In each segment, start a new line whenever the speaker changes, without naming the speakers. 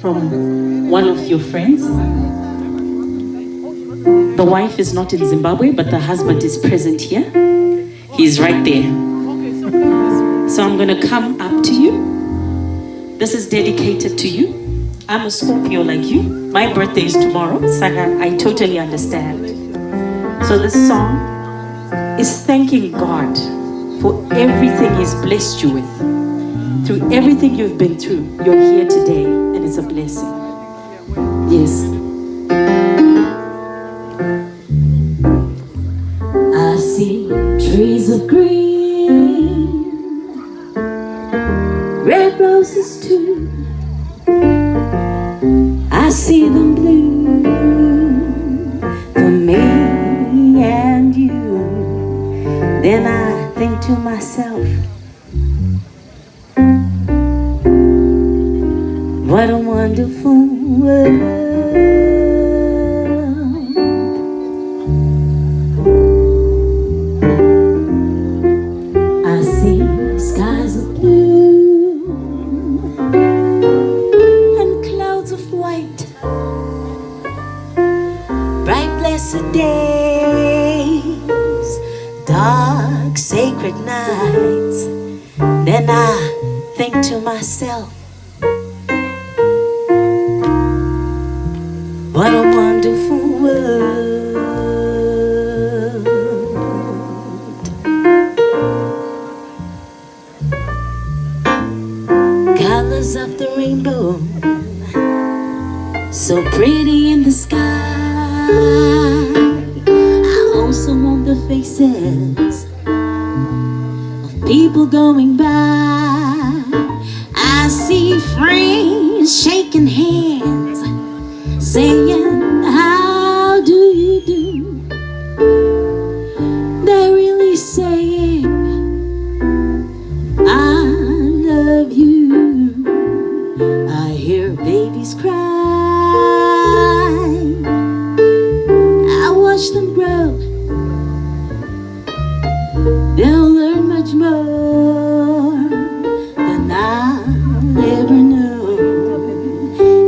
from one of your friends. The wife is not in Zimbabwe, but the husband is present here. He's right there. So I'm going to come up to you. This is dedicated to you. I'm a Scorpio like you. My birthday is tomorrow. Saga, I totally understand. So this song is thanking God for everything He's blessed you with. Through everything you've been through, you're here today, and it's a blessing. Yes. I see trees of green, red roses too. I see them bloom for me and you. Then I think to myself, what a wonderful world. I see skies of blue and clouds of white, bright blessed days, dark sacred nights. Then I think to myself, what a wonderful world. Colors of the rainbow, so pretty in the sky. I also want the faces of people going by. I see friends shaking hands, saying, how do you do? They're really saying, I love you. I hear babies cry. I watch them grow. They'll learn much more than I'll ever know.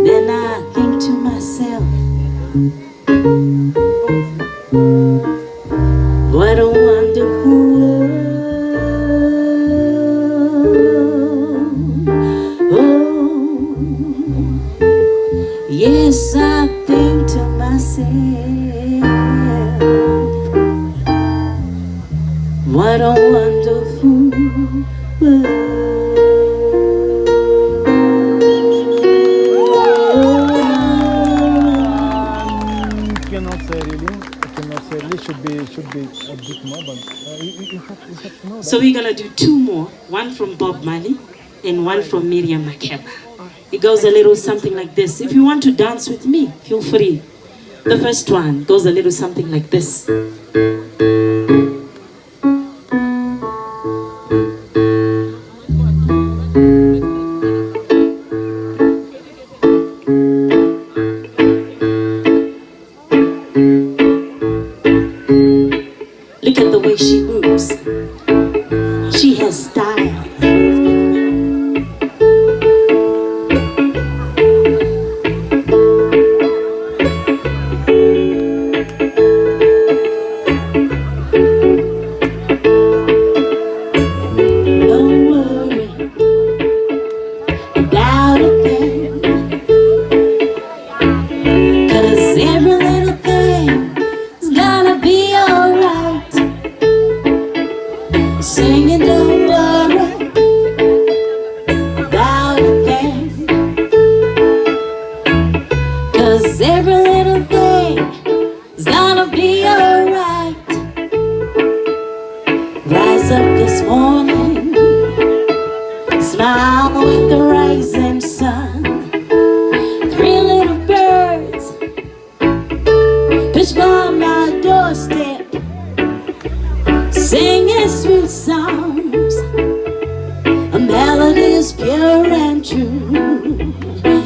Then I think to myself, what a wonderful world. Oh, yes, I think to myself, what a wonderful world.
Should be a bit more, but you have to know.
So we're gonna do two more, one from Bob Marley and one from Miriam Makeba. It goes a little something like this. If you want to dance with me, feel free. The first one goes a little something like this. Look at the way she moves. She has style. Don't worry about a thing, 'cause every little thing is gonna be alright. Singing, don't worry about a thing, 'cause every little thing is gonna be alright. Rise up this morning, smile with the rising sun. Three little birds pitch by my doorstep, singing sweet songs, a melody is pure and true,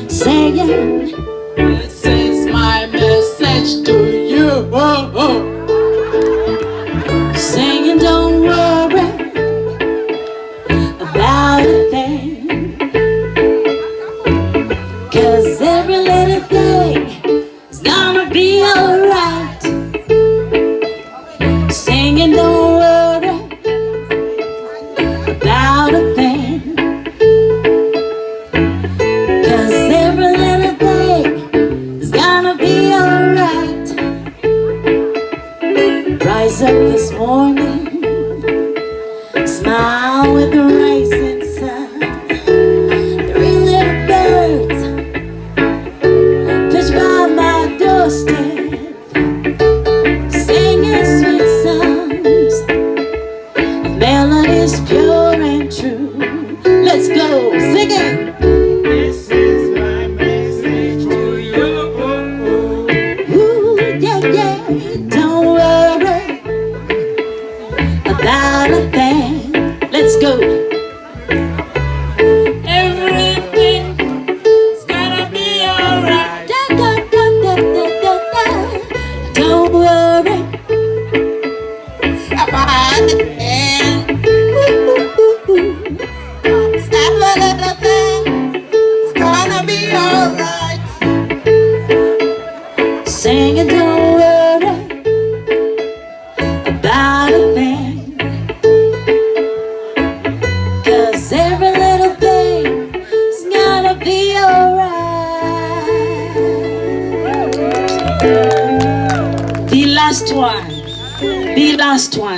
saying, this is my message to you. Singing, don't worry about a thing, 'cause every little thing is gonna be alright. Singing, don't worry about a thing, 'cause every little thing is gonna be alright. Rise up this morning, smile with the rising sun. Three little birds perched by my doorstep, singing sweet songs, melodies pure and true. Let's go, sing it.
This is my message to you.
Ooh, yeah, yeah. Don't worry about a thing. Let's go.
Everything's gonna be alright.
Da, da, da, da, da, da, da. Don't worry
About the end.
Ooh, ooh, ooh, ooh.
Every little thing's gonna be alright.
Sing it, don't worry about a thing, 'cause every little thing is gonna be alright. The last one. The last one.